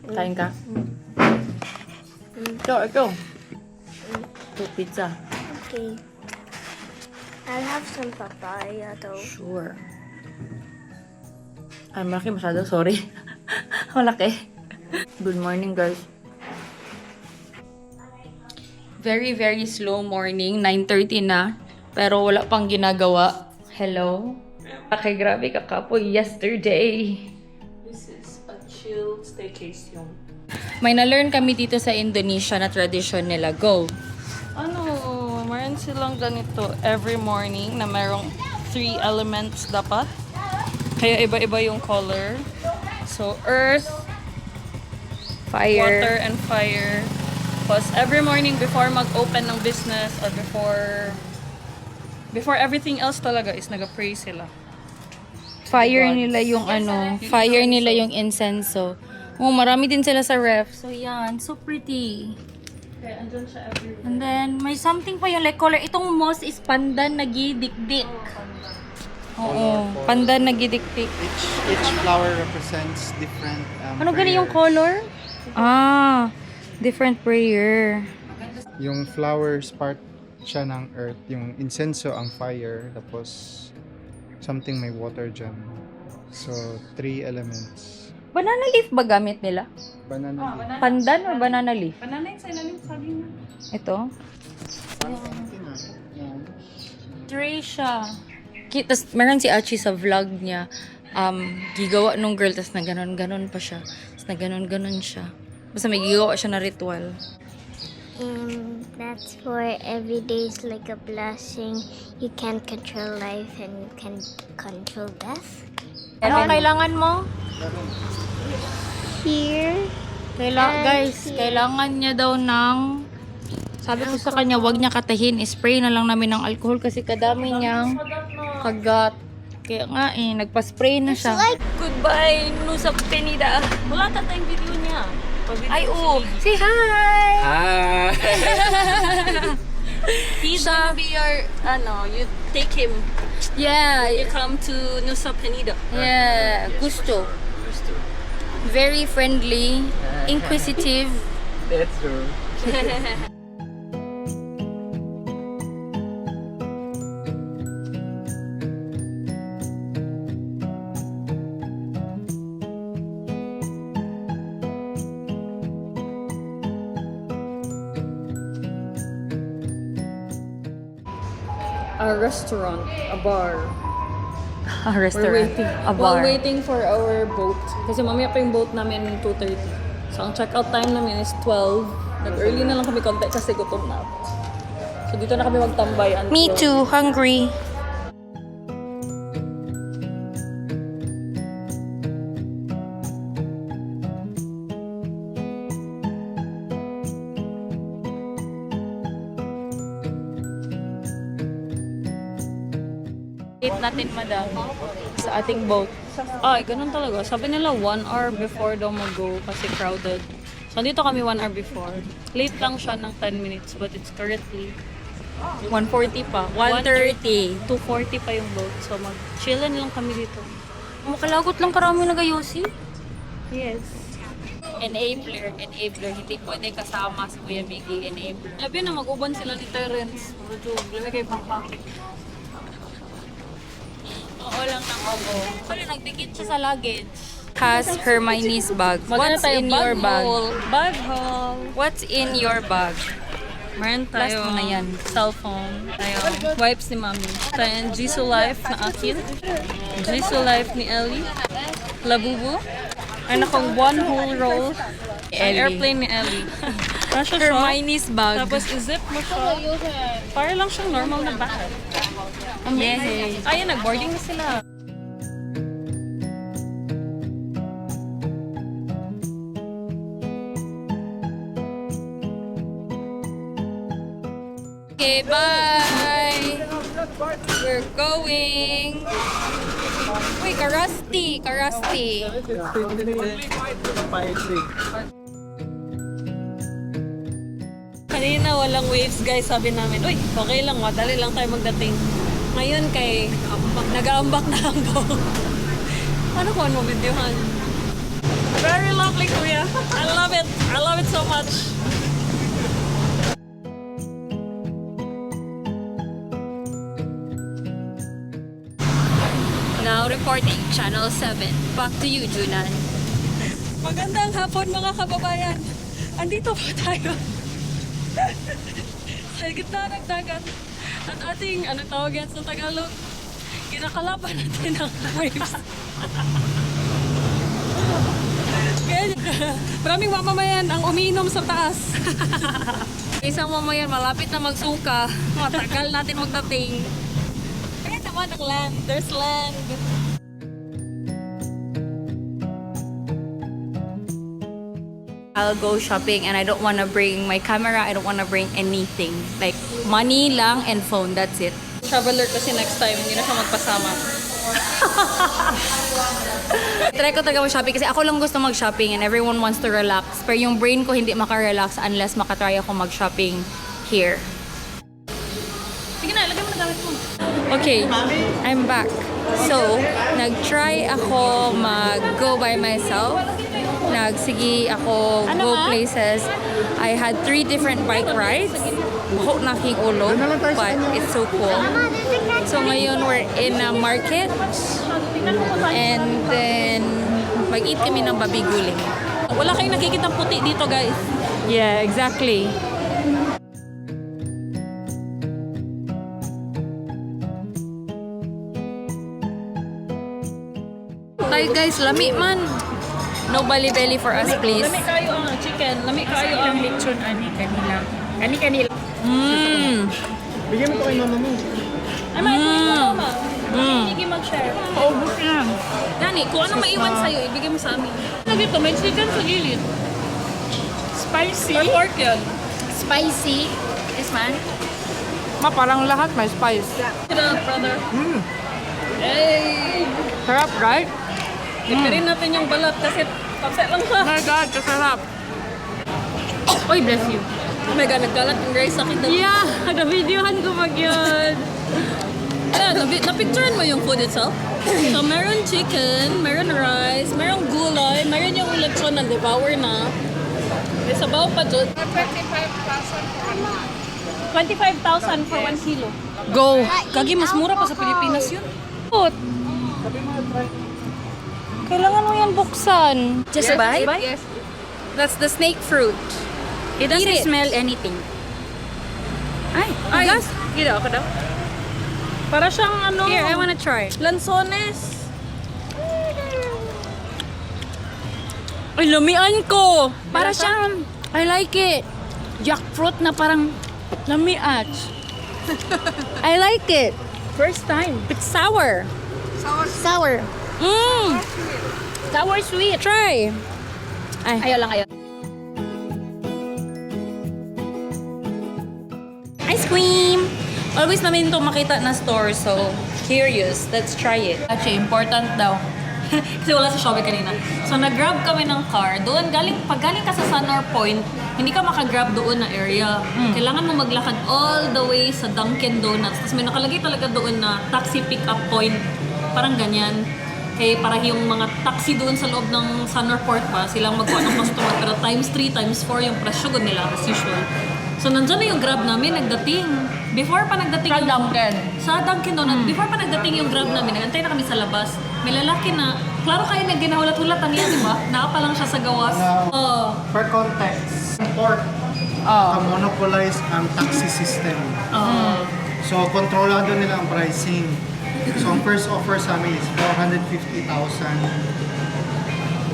Kain ka? Ito. Ito, pizza. Okay. I'll have some papaya though. Sure. Ay, malaki masyado. Sorry. Malaki. Good morning, guys. Very, very slow morning. 9:30 na. Pero wala pang ginagawa. Hello? Okay, grabe kakapoy yesterday. This is a chill staycation. May na-learn kami dito sa Indonesia na tradition nila. Go! Meron silang ganito every morning na merong 3 elements dapat. Kaya iba-iba yung color. So, earth, Fire. water, and fire. Plus, every morning before mag-open ng business or before everything else talaga is nag-pray sila. Fire nila yung fire nila yung incenso. Oh, marami din sila sa ref. So, yan. So pretty. Kaya andun siya everywhere. And then, may something pa yung like color. Itong moss is pandan nagidikdik. Oo, pandan nagidikdik. Each flower represents different Ano gani yung prayer. color? Different prayer. Yung flowers part siya ng earth, yung incenso ang fire, tapos something may water dyan. So, 3 elements. Banana leaf ba gamit nila? Banana leaf. Pandan or banana leaf? Banana yung sa ilalim, sabi na. Ito? Yan. Tray siya. Tapos, meron si Achi sa vlog niya. Gigawa nung girl, tapos na ganon-ganon pa siya. Tapos na ganon-ganon siya. Basta may gigawa siya na ritual. That's for every day is like a blessing. You can control life and you can control death. Ano kailangan mo? Here. Guys, kailangan niya daw ng... Sabi ko sa kanya, wag niya katahin. Spray na lang namin ng alcohol kasi kadami niyang kagat. Kaya nga nagpa-spray na siya. Goodbye, Nusa Penida. Wala tayong video niya. Ay, oo. Say hi! Ah! He's gonna be your, you take him. Yeah, You come to Nusa Penida. yeah. Gusto. Very friendly, inquisitive. That's true. A restaurant, a bar. A restaurant. A bar. While waiting for our boat. Kasi mamaya pa yung boat namin 2:30. So, ang checkout time namin is 12. Nag-early na lang kami konti kasi gutom na ako. So, dito na kami magtambay until... Me too, hungry. Date natin, madam, sa ating boat. Ay, ganun talaga. Sabi nila 1 hour before daw mag-go kasi crowded. So, dito kami 1 hour before. Late lang siya ng 10 minutes but it's currently 1:40 pa. 1:30. 2:40 pa yung boat. So, mag-chillan lang kami dito. Makalagot lang karami nag-ayosi. Yes. Enabler. Hindi pwede kasama si Kuya Miggy. Enabler. Labi na mag-uban sila ni Terence. Medyo, labi kayo pang-pack. Oo lang ng ako. Pero nagdikit siya sa luggage. Has Hermione's bag. What's in your bag? Bag haul. What's in your bag? Meron Last tayo mo na yan. Cellphone. Tayo. Wipes ni Mami. Tayo Jisoo Life na akin. Jisoo Life ni Ellie. Labubu. Ay nakong one whole roll. Ang Ellie. airplane ni Ellie. Nasa Hermione's bag. Tapos i-zip mo siya. Para lang siyang normal na bag. Yay. Ayan, nag-boarding na sila. Okay, bye! We're going! Uy, karasti! Kanina walang waves guys, sabi namin, uy, okay lang, madali lang tayo magdating. Ngayon kay nag-aambak na ang boat. Paano kung ano videohan? Very lovely, Kuya. I love it. I love it so much. Now reporting, Channel 7. Back to you, Junan. Magandang hapon mga kababayan. Andito po tayo sa gitna ng dagat. At ating, ano tawag yan sa Tagalog? Kinakalaban natin ang waves. Kaya, maraming mamamayan ang umiinom sa taas. Isang mamayan, malapit na magsuka. Matagal natin magdating. Kaya naman ang land. There's land. I'll go shopping and I don't want to bring my camera. I don't want to bring anything. Like, money lang and phone. That's it. Traveler kasi next time, hindi na siya magpasama. Try ko talaga mag-shopping kasi ako lang gusto mag-shopping and everyone wants to relax. Pero yung brain ko hindi maka-relax unless makatry ako mag-shopping here. Sige na, ilagay mo na gamit mo. Okay, I'm back. So, nag-try ako mag-go by myself. Nagsigi ako go places. I had 3 different bike rides. Buhok na aking ulo, but it's so cool. So ngayon we're in a market and then mag-eat kami ng babi guling. Wala kayong nakikitang puti dito, guys. Yeah, exactly. Tayo guys, lami man. No belly for us, please. Lami kayo ang chicken. Lami kayo ang lechon ani kanila. Ani kanila. Bigyan mo to kay mama mo. Ay, may mama. Hindi mag-share. Paubos na. Dani, kung ano maiwan sa'yo, ibigay mo sa amin. Ano dito? May chicken sa gilid. Spicy. Or pork yan. Spicy. Yes, man. Ma, parang lahat may spice. Sarap, brother. Hey! Sarap, right? Ipirin natin yung balat kasi tapset lang siya. Oh my God, kasarap. Oy, bless you. Oh my God, nagkalat yung rice sa akin. Yeah, na-videohan ko pag yun. Yeah, na-picturean mo yung food itself? So, meron chicken, meron rice, meron gulay, meron yung lechon na devour na. May sabaw pa dyan. 25,000 for 1 kilo. Go. Kagi, mas mura pa sa Pilipinas yun. Put. Kailangan mo yan buksan. Just buy? Yes. That's the snake fruit. It doesn't Eat it. smell anything. Ay, gas. Gila ako daw. Para siyang ano, Here, I wanna try. lansones. Ay, lumian ko. Para siyang, I like it. jackfruit na parang Lamian. I like it. first time. It's sour. Sour. Mmm. Sour sweet. Try. Ay. Ayaw lang, ayaw. Ice cream. Always namin ito makita na store, so curious. Let's try it. Actually, important daw. Kasi wala sa Shopee kanina. So, nag-grab kami ng car. Doon, pag galing ka sa Sunor Point, hindi ka makagrab doon na area. Kailangan mo maglakad all the way sa Dunkin' Donuts. Tapos may nakalagay talaga doon na taxi pick-up point. Parang ganyan. Kaya para yung mga taxi doon sa loob ng Sunor Port pa, silang magkuha ng customer. Pero times 3, times 4 yung presyo nila as usual. So, nandyan na yung grab namin, nagdating. Before pa nagdating Sa Dunkin'. Sa Dunkin' Donuts, before pa nagdating yung grab namin, nagantay na kami sa labas. May lalaki na, klaro kayo na ginahulat-hulatan niya, di ba? Naka lang siya sa gawas. No. Oh. For context, port, monopolize ang taxi system. So, kontrolado nila ang pricing. So, ang first offer sa amin is 450,000.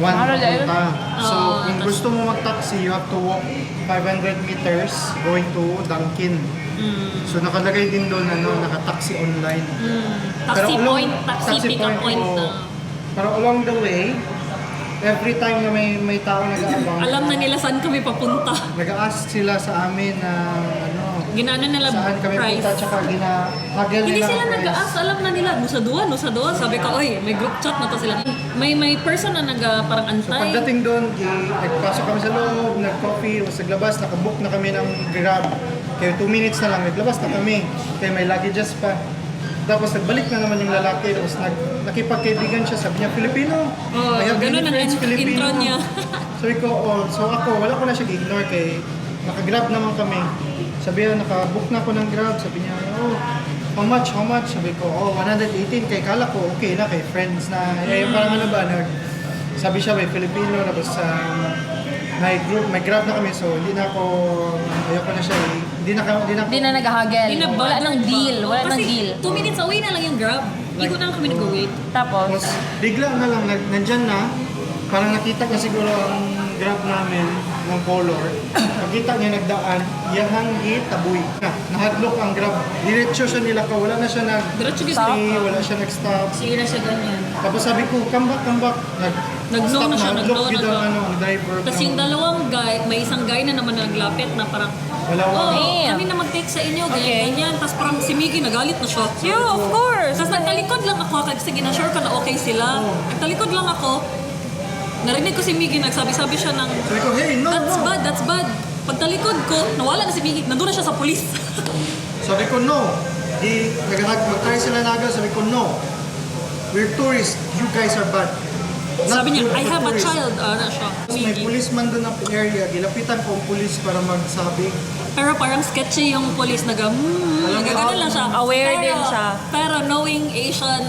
One punta. So, kung gusto mo mag-taxi, you have to walk 500 meters going to Dunkin'. So, nakalagay din doon, naka-taxi online. Taxi along- point, taxi pick-up point. oo. Pero along the way, every time na may tao nag-aabang, Alam na nila saan kami papunta. nag-ask sila sa amin na Ginano nila saan kami price. punta, tsaka hagel Hindi nila sila ang price. nag-aas, alam na nila. No sa duwa. Sabi ko, oy, may group chat na to sila. May person na parang So antay. pagdating doon, nagpasok kami sa loob, nag-coffee, tapos naglabas, nakabook na kami ng Grab. Kaya 2 minutes na lang, naglabas na kami. Kaya may luggages pa. Tapos nagbalik na naman yung lalaki, tapos nakipagkaibigan siya, sabi niya, Filipino. Oh, I have many ganun ang friends Filipino. intro niya. Sabi ko, oh, so ako, wala ko na siya i-ignore kay naka-grab naman kami. Sabi niya, naka-book na ako ng grab. Sabi niya, oh, how much? Sabi ko, oh, 118. Kay kala ko, okay na, kay friends na. Eh, parang ano ba, sabi siya, may Filipino, tapos may grab na kami, so hindi na ako, ayoko na siya, hindi na naghahagel. Wala nang deal. Wala nang Kasi deal. 2 minutes away na lang yung grab. Hindi ko na lang kami nag-wait. Tapos, Tapos, bigla na lang, nandyan na, parang nakita niya siguro ang grab namin ng color. Pagkita niya nagdaan, yahang taboy. Nahadlok ang grab. Diretso siya nilakaw, wala na siya Diretso gid. nag-stay, wala siya nag-stop. Sige na siya ganyan. Tapos sabi ko, come back. Nag-no na siya, nag-lock nag-no yun na. ang driver. Tapos yung dalawang guy, may isang guy na naman naglapit na parang, Wala oh, Damn. kami na mag-take sa inyo, Okay. ganyan. Tapos parang si Miggy nagalit na siya. yeah, of course. Tapos nagtalikod lang ako, kasi na-sure ko na okay sila. Nagtalikod lang ako, narinig ko si Miggy, nagsabi-sabi siya ng, Sabi ko, hey, no. that's bad. Pagtalikod ko, nawala na si Miggy, nandun na siya sa pulis. Sabi ko, no. Mag-try sila naga, sabi ko, no. We're tourists, you guys are bad. Not Sabi niya, good I for have a tourists." child. Na siya. Tapos may policeman doon ng area, gilapitan ko ang police para magsabi. Pero parang sketchy yung police nagagano lang siya. Aware Pero- din siya. Pero knowing Asian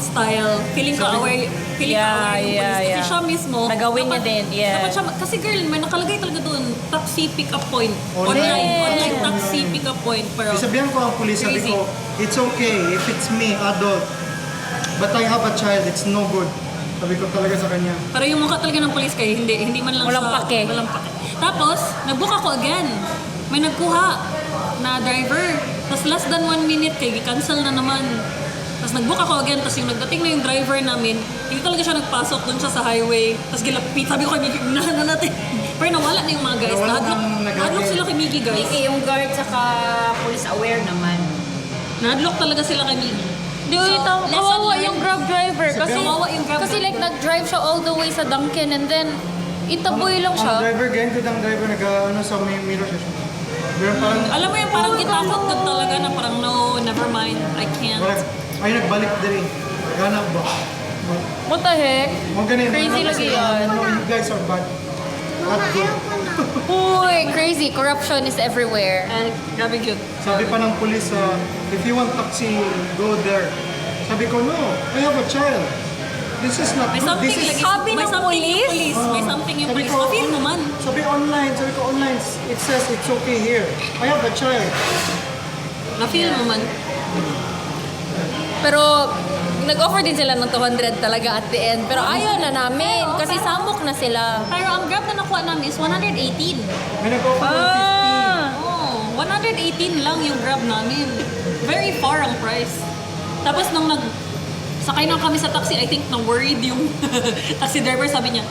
style, feeling ko aware yung Yeah, police. Kasi yeah. siya mismo. Nagawin niya din, yes. Dapat siya, kasi girl, may nakalagay talaga doon, taxi pick-up point. Online. Online taxi pick-up point. Pero, Isabihan ko ang police, sabi Crazy. ko, it's okay if it's me, adult. But I have a child, it's no good. Sabi ko talaga sa kanya. pero yung mukha talaga ng police kayo, hindi man lang Walang siya. pake. Walang pake. Tapos, nag-book ako again. May nagkuha na driver. Tapos less than 1 minute kay cancel na naman. Tapos nag-book ako again, tapos yung nagdating na yung driver namin, hindi talaga siya nagpasok doon siya sa highway. Tapos gilapit, sabi ko kay Miggy, na natin. Pero nawala na yung mga guys. Nawala Nahadlok ng nahadlok sila kay Miggy, guys. yung guard saka police aware naman. Nahadlok talaga sila kay Miggy. Di, lesson kawawa learned. yung grab driver. Kasi, Kawawa yung grab kasi like, driver. nag-drive siya all the way sa Dunkin' and then, itaboy lang Ang siya. driver, ganyan ko ng driver, sa may mirror siya. Pero parang, Alam mo yung parang gitakot ka talaga na parang no, never mind, I can't. ay nagbalik din. Ganap ba? What the heck? Mga ganyan. Crazy lagi yan. No, you guys are bad. Not good. Uy, crazy. Corruption is everywhere. And grabe cute. Sabi pa ng police, if you want taxi, go there. Sabi ko, no, I have a child. This is not May good. something This is... like, Sabi may ng something yung police? police. May something yung Sabi police. ko, Mafeel mo man. sabi ko online, it says it's okay here. I have a child. Mafeel mo man. Pero, nag-offer din sila ng 200 talaga at the end. Pero ayaw na namin kasi samok na sila. Pero ang grab na nakuha namin is 118. May nag-offer ng Oh, 118 lang yung grab namin. Very far ang price. Tapos nung sakay na kami sa taxi, I think na-worried yung taxi driver. Sabi niya,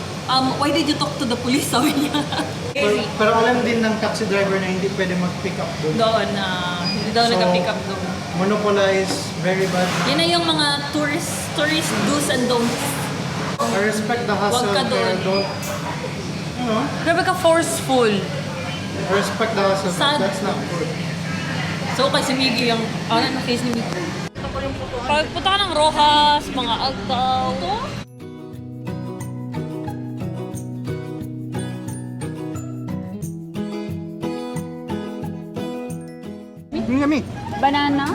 why did you talk to the police? Sabi niya. 50. Pero alam din ng taxi driver na hindi pwede mag-pick up doon. Doon, hindi daw So, nag-pick up doon. Monopolize, very bad. Yan na yung mga tourist do's and don'ts. I respect the hustle, Huwag ka pero doon. don't, you know, Grabe ka forceful. I respect the hustle, Sad. but that's not good. So, kay si Miggy yung, na face ni Miggy. Pagpunta ka ng Rojas, mga Agtaw. Yummy, Banana?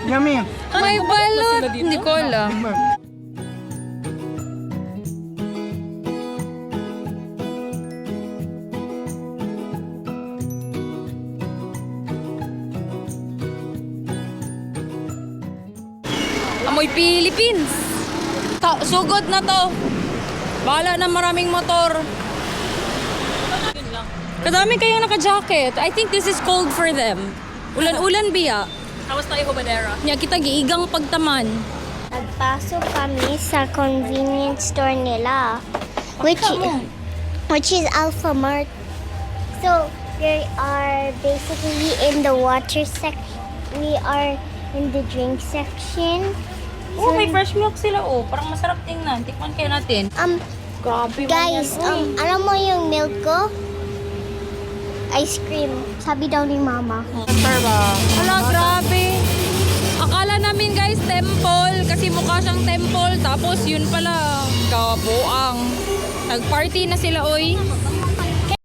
yummy. May balot. Hindi ko alam. Amoy Philippines. Sugod na to. Bahala na maraming motor. Yun lang. Kadami kayong naka-jacket. I think this is cold for them. Ulan-ulan biya. Tapos tayo ko Badera. Nya kita giigang pagtaman. Nagpasok kami sa convenience store nila, which is Alpha Mart. So we are basically in the water section. We are in the drink section. Oh, may fresh milk sila oh. Parang masarap tingnan. Tikman kaya natin. Grabe Guys, alam mo yung milk ko? Ice cream. Sabi daw ni mama. Wala, grabe. Akala namin kasi mukha siyang temple. Tapos yun pala, kabuang. Nag-party na sila, oy.